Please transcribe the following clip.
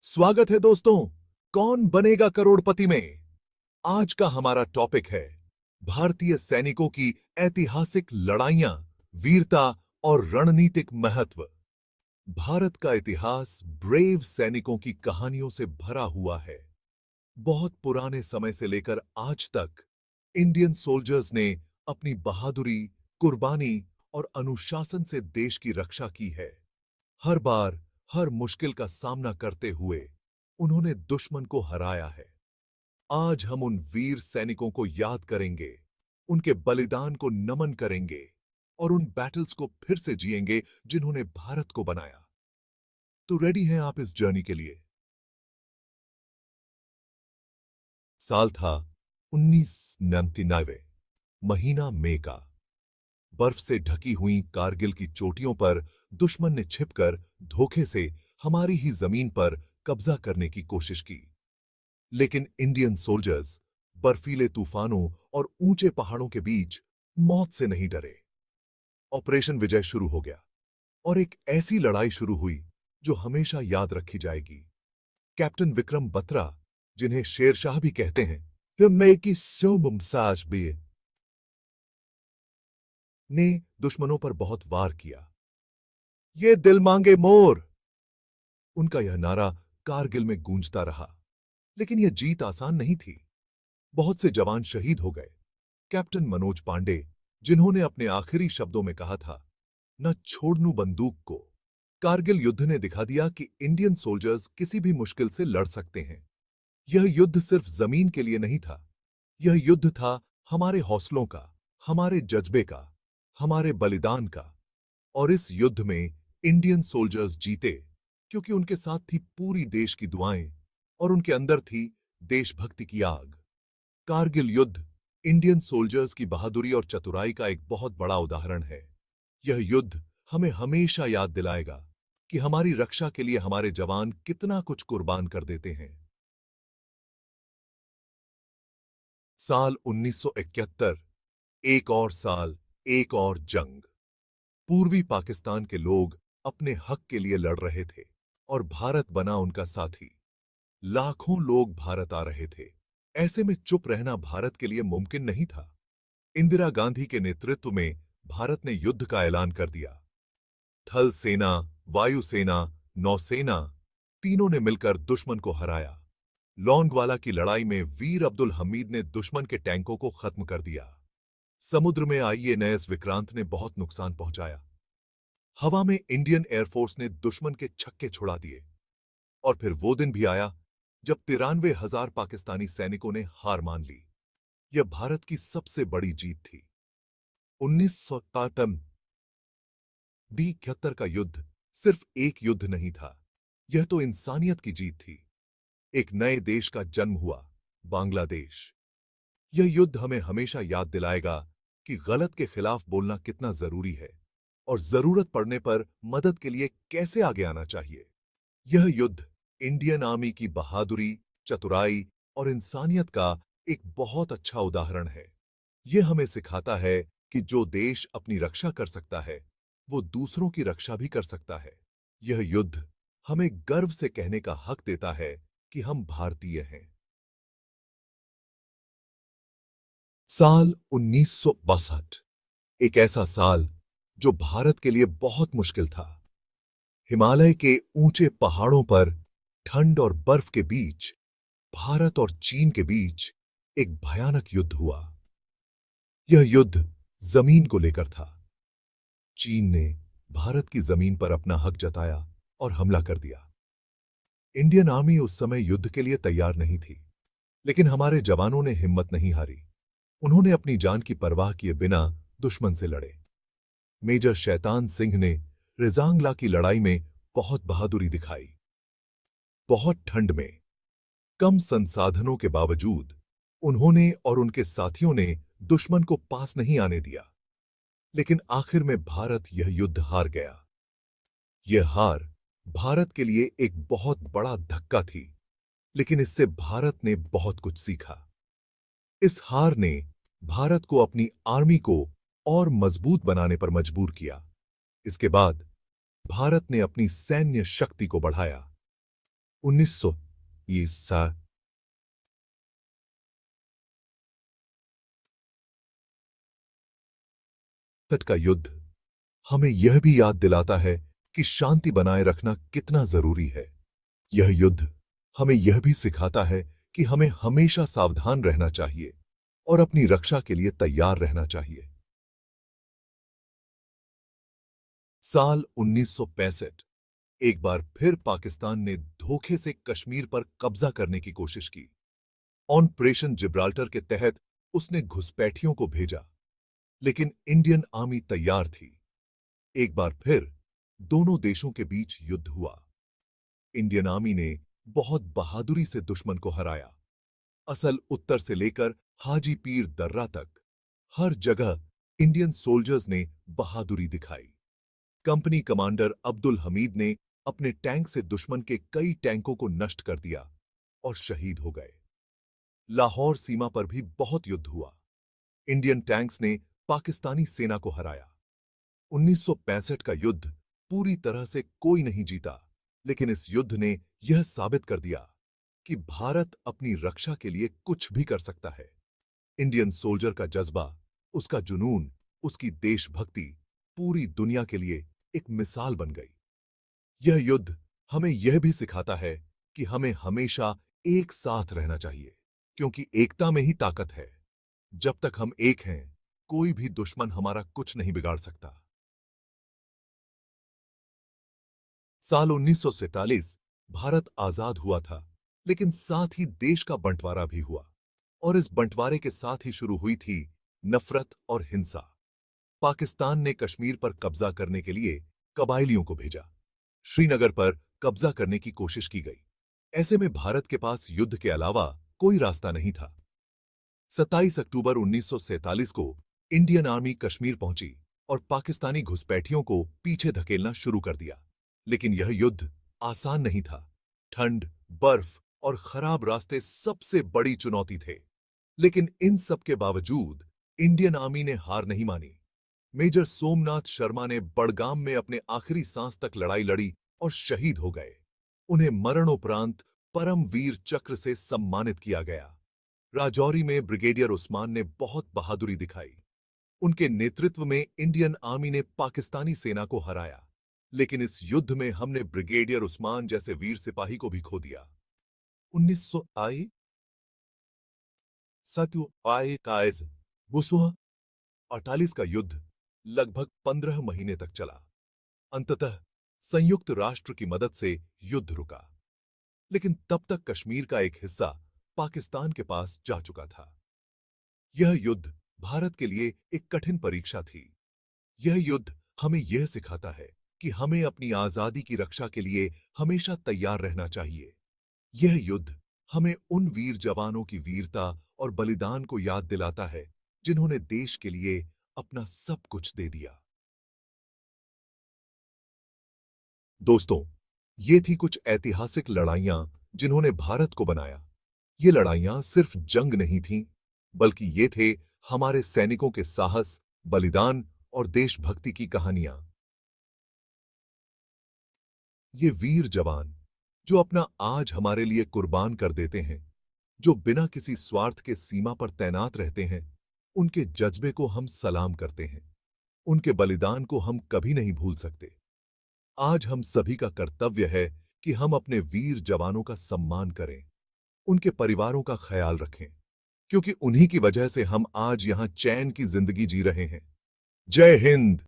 स्वागत है दोस्तों। कौन बनेगा करोड़पति में। आज का हमारा टॉपिक है भारतीय सैनिकों की ऐतिहासिक लड़ाइयां, वीरता और रणनीतिक महत्व। भारत का इतिहास ब्रेव सैनिकों की कहानियों से भरा हुआ है। बहुत पुराने समय से लेकर आज तक इंडियन सोल्जर्स ने अपनी बहादुरी, कुर्बानी और अनुशासन से देश की रक्षा की है। हर बार हर मुश्किल का सामना करते हुए उन्होंने दुश्मन को हराया है। आज हम उन वीर सैनिकों को याद करेंगे, उनके बलिदान को नमन करेंगे और उन बैटल्स को फिर से जिएंगे जिन्होंने भारत को बनाया। तो रेडी हैं आप इस जर्नी के लिए। साल था 1999, महीना मई का। बर्फ से ढकी हुई कारगिल की चोटियों पर दुश्मन ने छिपकर धोखे से हमारी ही जमीन पर कब्जा करने की कोशिश की। लेकिन इंडियन सोल्जर्स बर्फीले तूफानों और ऊंचे पहाड़ों के बीच मौत से नहीं डरे। ऑपरेशन विजय शुरू हो गया और एक ऐसी लड़ाई शुरू हुई जो हमेशा याद रखी जाएगी। कैप्टन विक्रम बत्रा, जिन्हें शेरशाह भी कहते हैं, ने दुश्मनों पर बहुत वार किया। ये दिल मांगे मोर, उनका यह नारा कारगिल में गूंजता रहा। लेकिन यह जीत आसान नहीं थी। बहुत से जवान शहीद हो गए। कैप्टन मनोज पांडे, जिन्होंने अपने आखिरी शब्दों में कहा था, न छोड़नू बंदूक को। कारगिल युद्ध ने दिखा दिया कि इंडियन सोल्जर्स किसी भी मुश्किल से लड़ सकते हैं। यह युद्ध सिर्फ जमीन के लिए नहीं था। यह युद्ध था हमारे हौसलों का, हमारे जज्बे का, हमारे बलिदान का। और इस युद्ध में इंडियन सोल्जर्स जीते क्योंकि उनके साथ थी पूरी देश की दुआएं और उनके अंदर थी देशभक्ति की आग। कारगिल युद्ध इंडियन सोल्जर्स की बहादुरी और चतुराई का एक बहुत बड़ा उदाहरण है। यह युद्ध हमें हमेशा याद दिलाएगा कि हमारी रक्षा के लिए हमारे जवान कितना कुछ कुर्बान कर देते हैं। साल 1971, एक और साल, एक और जंग। पूर्वी पाकिस्तान के लोग अपने हक के लिए लड़ रहे थे और भारत बना उनका साथी। लाखों लोग भारत आ रहे थे। ऐसे में चुप रहना भारत के लिए मुमकिन नहीं था। इंदिरा गांधी के नेतृत्व में भारत ने युद्ध का ऐलान कर दिया। थल सेना, वायुसेना, नौसेना, तीनों ने मिलकर दुश्मन को हराया। लोंगवाला की लड़ाई में वीर अब्दुल हमीद ने दुश्मन के टैंकों को खत्म कर दिया। समुद्र में आईएनएस विक्रांत ने बहुत नुकसान पहुंचाया। हवा में इंडियन एयरफोर्स ने दुश्मन के छक्के छुड़ा दिए। और फिर वो दिन भी आया जब 93,000 पाकिस्तानी सैनिकों ने हार मान ली। यह भारत की सबसे बड़ी जीत थी। 1971 का युद्ध सिर्फ एक युद्ध नहीं था, यह तो इंसानियत की जीत थी। एक नए देश का जन्म हुआ, बांग्लादेश। यह युद्ध हमें हमेशा याद दिलाएगा कि गलत के खिलाफ बोलना कितना जरूरी है और जरूरत पड़ने पर मदद के लिए कैसे आगे आना चाहिए। यह युद्ध इंडियन आर्मी की बहादुरी, चतुराई और इंसानियत का एक बहुत अच्छा उदाहरण है। यह हमें सिखाता है कि जो देश अपनी रक्षा कर सकता है, वो दूसरों की रक्षा भी कर सकता है। यह युद्ध हमें गर्व से कहने का हक देता है कि हम भारतीय हैं। साल 1962, एक ऐसा साल जो भारत के लिए बहुत मुश्किल था। हिमालय के ऊंचे पहाड़ों पर ठंड और बर्फ के बीच भारत और चीन के बीच एक भयानक युद्ध हुआ। यह युद्ध जमीन को लेकर था। चीन ने भारत की जमीन पर अपना हक जताया और हमला कर दिया। इंडियन आर्मी उस समय युद्ध के लिए तैयार नहीं थी, लेकिन हमारे जवानों ने हिम्मत नहीं हारी। उन्होंने अपनी जान की परवाह किए बिना दुश्मन से लड़े। मेजर शैतान सिंह ने रिजांगला की लड़ाई में बहुत बहादुरी दिखाई। बहुत ठंड में, कम संसाधनों के बावजूद उन्होंने और उनके साथियों ने दुश्मन को पास नहीं आने दिया। लेकिन आखिर में भारत यह युद्ध हार गया। यह हार भारत के लिए एक बहुत बड़ा धक्का थी, लेकिन इससे भारत ने बहुत कुछ सीखा। इस हार ने भारत को अपनी आर्मी को और मजबूत बनाने पर मजबूर किया। इसके बाद भारत ने अपनी सैन्य शक्ति को बढ़ाया। 1900 ईसा तट का युद्ध हमें यह भी याद दिलाता है कि शांति बनाए रखना कितना जरूरी है। यह युद्ध हमें यह भी सिखाता है कि हमें हमेशा सावधान रहना चाहिए और अपनी रक्षा के लिए तैयार रहना चाहिए। साल 1965 एक बार फिर पाकिस्तान ने धोखे से कश्मीर पर कब्जा करने की कोशिश की। ऑपरेशन जिब्राल्टर के तहत उसने घुसपैठियों को भेजा, लेकिन इंडियन आर्मी तैयार थी। एक बार फिर दोनों देशों के बीच युद्ध हुआ। इंडियन आर्मी ने बहुत बहादुरी से दुश्मन को हराया। असल उत्तर से लेकर हाजी पीर दर्रा तक हर जगह इंडियन सोल्जर्स ने बहादुरी दिखाई। कंपनी कमांडर अब्दुल हमीद ने अपने टैंक से दुश्मन के कई टैंकों को नष्ट कर दिया और शहीद हो गए। लाहौर सीमा पर भी बहुत युद्ध हुआ। इंडियन टैंक्स ने पाकिस्तानी सेना को हराया। 1965 का युद्ध पूरी तरह से कोई नहीं जीता, लेकिन इस युद्ध ने यह साबित कर दिया कि भारत अपनी रक्षा के लिए कुछ भी कर सकता है। इंडियन सोल्जर का जज्बा, उसका जुनून, उसकी देशभक्ति पूरी दुनिया के लिए एक मिसाल बन गई। यह युद्ध हमें यह भी सिखाता है कि हमें हमेशा एक साथ रहना चाहिए, क्योंकि एकता में ही ताकत है। जब तक हम एक हैं, कोई भी दुश्मन हमारा कुछ नहीं बिगाड़ सकता। साल 1947 भारत आजाद हुआ था, लेकिन साथ ही देश का बंटवारा भी हुआ, और इस बंटवारे के साथ ही शुरू हुई थी नफरत और हिंसा। पाकिस्तान ने कश्मीर पर कब्जा करने के लिए कबायलियों को भेजा। श्रीनगर पर कब्जा करने की कोशिश की गई। ऐसे में भारत के पास युद्ध के अलावा कोई रास्ता नहीं था। 27 अक्टूबर 1947 को इंडियन आर्मी कश्मीर पहुंची और पाकिस्तानी घुसपैठियों को पीछे धकेलना शुरू कर दिया। लेकिन यह युद्ध आसान नहीं था। ठंड, बर्फ और खराब रास्ते सबसे बड़ी चुनौती थे। लेकिन इन सब के बावजूद इंडियन आर्मी ने हार नहीं मानी। मेजर सोमनाथ शर्मा ने बड़गाम में अपने आखिरी सांस तक लड़ाई लड़ी और शहीद हो गए। उन्हें मरणोपरांत परमवीर चक्र से सम्मानित किया गया। राजौरी में ब्रिगेडियर उस्मान ने बहुत बहादुरी दिखाई। उनके नेतृत्व में इंडियन आर्मी ने पाकिस्तानी सेना को हराया, लेकिन इस युद्ध में हमने ब्रिगेडियर उस्मान जैसे वीर सिपाही को भी खो दिया। 1900 आई सत्यु आए कायज बुसुह 48 का युद्ध लगभग 15 महीने तक चला। अंततः संयुक्त राष्ट्र की मदद से युद्ध रुका, लेकिन तब तक कश्मीर का एक हिस्सा पाकिस्तान के पास जा चुका था। यह युद्ध भारत के लिए एक कठिन परीक्षा थी। यह युद्ध हमें यह सिखाता है कि हमें अपनी आजादी की रक्षा के लिए हमेशा तैयार रहना चाहिए। यह युद्ध हमें उन वीर जवानों की वीरता और बलिदान को याद दिलाता है, जिन्होंने देश के लिए अपना सब कुछ दे दिया। दोस्तों, ये थी कुछ ऐतिहासिक लड़ाइयां जिन्होंने भारत को बनाया। ये लड़ाइयां सिर्फ जंग नहीं थीं, बल्कि ये थे हमारे सैनिकों के साहस, बलिदान और देशभक्ति की कहानियां। ये वीर जवान जो अपना आज हमारे लिए कुर्बान कर देते हैं, जो बिना किसी स्वार्थ के सीमा पर तैनात रहते हैं, उनके जज्बे को हम सलाम करते हैं। उनके बलिदान को हम कभी नहीं भूल सकते। आज हम सभी का कर्तव्य है कि हम अपने वीर जवानों का सम्मान करें, उनके परिवारों का ख्याल रखें, क्योंकि उन्हीं की वजह से हम आज यहां चैन की जिंदगी जी रहे हैं। जय हिंद।